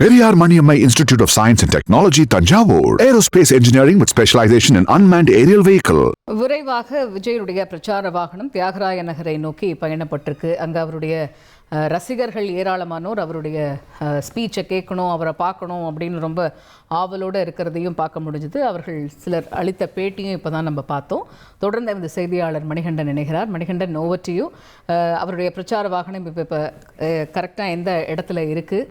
Periyar Maniammai Institute of Science and Technology, Tanjavur. Aerospace Engineering with specialization in unmanned aerial vehicle. விரைவாக விஜயுடைய பிரச்சார வாகனம் தியாகராய நகரை நோக்கி பயணப்பட்டிருக்கு. அங்கே அவருடைய ரசிகர்கள் ஏராளமானோர் அவருடைய ஸ்பீச்சை கேட்கணும், அவரை பார்க்கணும் அப்படின்னு ரொம்ப ஆவலோடு இருக்கிறதையும் பார்க்க முடிஞ்சுது. அவர்கள் சிலர் அளித்த பேட்டியும் இப்போ தான் நம்ம பார்த்தோம். தொடர்ந்து இந்த செய்தியாளர் மணிகண்டன் இணைகிறார். Manikandan, over to you. அவருடைய பிரச்சார வாகனம் இப்போ கரெக்டாக எந்த இடத்துல இருக்குது?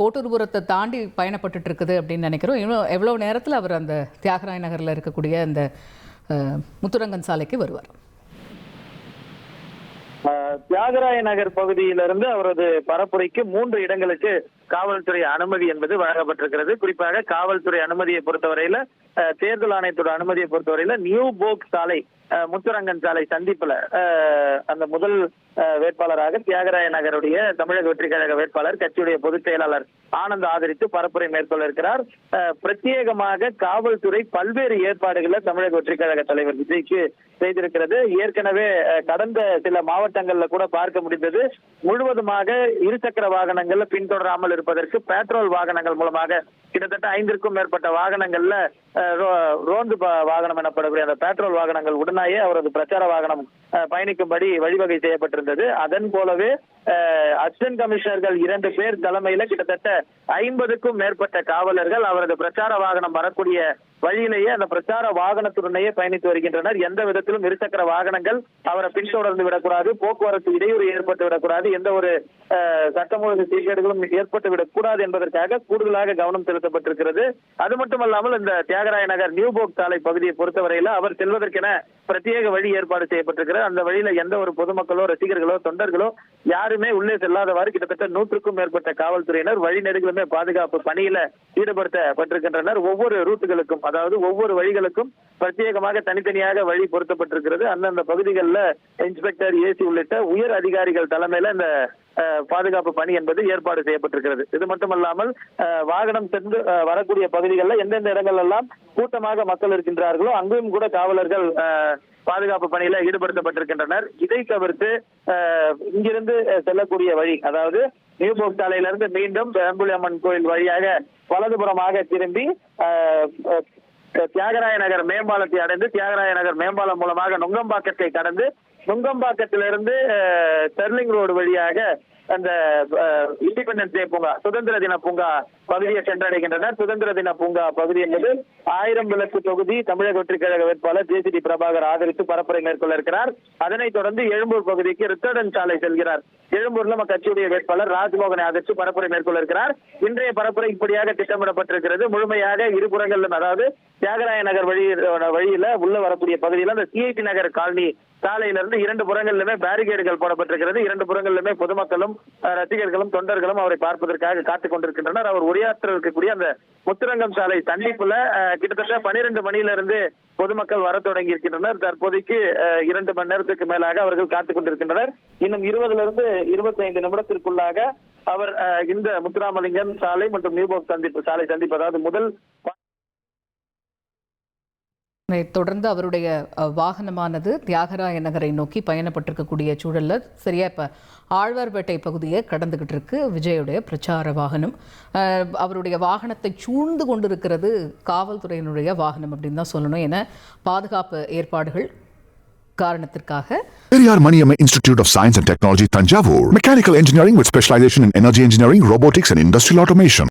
கோட்டூர்புரத்தை தாண்டி பயணப்பட்டு இருக்குது அப்படின்னு நினைக்கிறோம். எவ்வளோ நேரத்தில் அவர் அந்த தியாகராய நகரில் இருக்கக்கூடிய அந்த முத்துரங்கன் சாலைக்கு வருவார்? தியாகராய நகர் பகுதியிலிருந்து அவரது பரப்புரைக்கு 3 இடங்களுக்கு காவல்துறை அனுமதி என்பது வழங்கப்பட்டிருக்கிறது. குறிப்பாக காவல்துறை அனுமதியை பொறுத்தவரையில, தேர்தல் ஆணையத்தோட அனுமதியை பொறுத்தவரையில நியூ போக் சாலை, முத்துரங்கன் சாலை சந்திப்புல அந்த முதல் வேட்பாளராக தியாகராய நகருடைய தமிழக வெற்றி கழக வேட்பாளர், கட்சியுடைய பொதுச் செயலாளர் ஆனந்த் ஆதரித்து பரப்புரை மேற்கொள்ள இருக்கிறார். பிரத்யேகமாக காவல்துறை பல்வேறு ஏற்பாடுகளை தமிழக வெற்றி கழக தலைவர் விஜய்க்கு செய்திருக்கிறது. ஏற்கனவே கடந்த சில மாவட்டங்கள்ல கூட பார்க்க முடிந்தது. முழுவதுமாக இருசக்கர வாகனங்கள்ல பின்தொடராமல் இருப்பதற்கு பெட்ரோல் வாகனங்கள் மூலமாக கிட்டத்தட்ட 5க்கும் மேற்பட்ட வாகனங்கள்ல ரோந்து வாகனம் எனப்படக்கூடிய அந்த பெட்ரோல் வாகனங்கள் உடனேயே அவரது பிரச்சார வாகனம் பயணிக்கும்படி வழிவகை செய்யப்பட்டிருந்தது. அதன் போலவே அசிஸ்டன்ட் கமிஷனர்கள் 2 பேர் தலைமையில கிட்டத்தட்ட 50க்கும் மேற்பட்ட காவலர்கள் அவரது பிரச்சார வாகனம் வரக்கூடிய வழியிலேயே அந்த பிரச்சார வாகனத்துடனேயே பயணித்து வருகின்றனர். எந்த விதத்திலும் இருசக்கர வாகனங்கள் அவரை பின்தொடர்ந்து விடக்கூடாது, போக்குவரத்து இடையூறு ஏற்பட்டு விடக்கூடாது, எந்த ஒரு சட்டம் ஒழுங்கு சீர்கேடுகளும் ஏற்பட்டு விடக்கூடாது என்பதற்காக கூடுதலாக கவனம் செலுத்தப்பட்டிருக்கிறது. அது மட்டுமல்லாமல் இந்த தியாகராய நகர் நியூ போக் சாலை பகுதியை பொறுத்தவரையில அவர் செல்வதற்கென பிரத்யேக வழி ஏற்பாடு செய்யப்பட்டிருக்கிறது. அந்த வழியில எந்த ஒரு பொதுமக்களோ, ரசிகர்களோ, தொண்டர்களோ யாருமே உள்ளே செல்லாதவாறு கிட்டத்தட்ட 100க்கும் மேற்பட்ட காவல்துறையினர் வழிநெடுகளுமே பாதுகாப்பு பணியில ஈடுபடுத்தப்பட்டிருக்கின்றனர். ஒவ்வொரு ரூட்டுகளுக்கும், அதாவது ஒவ்வொரு வழிகளுக்கும் பிரத்யேகமாக தனித்தனியாக வழி பொருத்தப்பட்டிருக்கிறது. அந்தந்த பகுதிகளில் இன்ஸ்பெக்டர், ஏசி உள்ளிட்ட உயர் அதிகாரிகள் தலைமையில இந்த பாதுகாப்பு பணி என்பது ஏற்பாடு செய்யப்பட்டிருக்கிறது. இது மட்டுமல்லாமல் வாகனம் சென்று வரக்கூடிய பகுதிகளில் எந்தெந்த இடங்கள் எல்லாம் கூட்டமாக மக்கள் இருக்கின்றார்களோ அங்கும் கூட காவலர்கள் பாதுகாப்பு பணியில ஈடுபடுத்தப்பட்டிருக்கின்றனர். இதை தவிர்த்து இங்கிருந்து செல்லக்கூடிய வழி, அதாவது நியூ போக் சாலையிலிருந்து மீண்டும் பெரம்புலி அம்மன் கோயில் வழியாக வலதுபுறமாக திரும்பி தியாகராய நகர் மேம்பாலத்தை அடைந்து தியாகராய நகர் மேம்பாலம் மூலமாக நுங்கம்பாக்கத்தை கடந்து நுங்கம்பாக்கத்திலிருந்து ஸ்டெர்லிங் ரோடு வழியாக அந்த இண்டிபெண்டன்ஸ் டே பூங்கா, சுதந்திர தின பூங்கா பகுதியை சென்றடைகின்றனர். சுதந்திர தின பூங்கா பகுதி என்பது 1000 விளக்கு தொகுதி தமிழக வெற்றி கழக வேட்பாளர் ஜேசிடி பிரபாகர் ஆதரித்து பரப்புரை மேற்கொள்ள இருக்கிறார். அதனைத் தொடர்ந்து எழும்பூர் பகுதிக்கு ரித்தர்டன் சாலை செல்கிறார். எழும்பூர்ல நம்ம கட்சியுடைய வேட்பாளர் ராஜ்மோகனை ஆதரித்து பரப்புரை மேற்கொள்ள இருக்கிறார். இன்றைய பரப்புரை இப்படியாக திட்டமிடப்பட்டிருக்கிறது. முழுமையாக இருபுறங்களிலும், அதாவது தியாகராய நகர் வழியில உள்ள வரக்கூடிய பகுதியில் அந்த சிஐடி நகர் காலனி சாலையிலிருந்து 2 புறங்களிலுமே பேரிகேடுகள் போடப்பட்டிருக்கிறது. 2 புறங்களிலுமே பொதுமக்களும், ரசிகர்களும், தொண்டர்களும் அவரை பார்ப்பதற்காக காத்துக் கொண்டிருக்கின்றனர். அவர் உரையாற்ற இருக்கக்கூடிய அந்த முத்துரங்கம் சாலை சந்திப்புல கிட்டத்தட்ட 12 மணியிலிருந்து பொதுமக்கள் வர தொடங்கி இருக்கின்றனர். தற்போதைக்கு 2 மணி நேரத்துக்கு மேலாக அவர்கள் காத்துக் கொண்டிருக்கின்றனர். இன்னும் 20லிருந்து 25 நிமிடத்திற்குள்ளாக அவர் இந்த முத்துராமலிங்கம் சாலை மற்றும் நியூபோக் சாலை சந்திப்பு, அதாவது முதல் தொடர்ந்து அவருடைய வாகனமானது தியாகராய நகரை நோக்கி பயணப்பட்டிருக்கக்கூடிய சூழல்ல சரியா இப்ப ஆழ்வார்பேட்டை பகுதியை கடந்துகிட்டு இருக்கு விஜயுடைய பிரச்சார வாகனம். அவருடைய வாகனத்தை சூழ்ந்து கொண்டிருக்கிறது காவல்துறையினுடைய வாகனம் அப்படின்னு தான் சொல்லணும். என பாதுகாப்பு ஏற்பாடுகள் காரணத்திற்காக. Periyar Maniammai Institute of Science and Technology, Tanjavur. Mechanical engineering with specialization in energy engineering, robotics and industrial automation.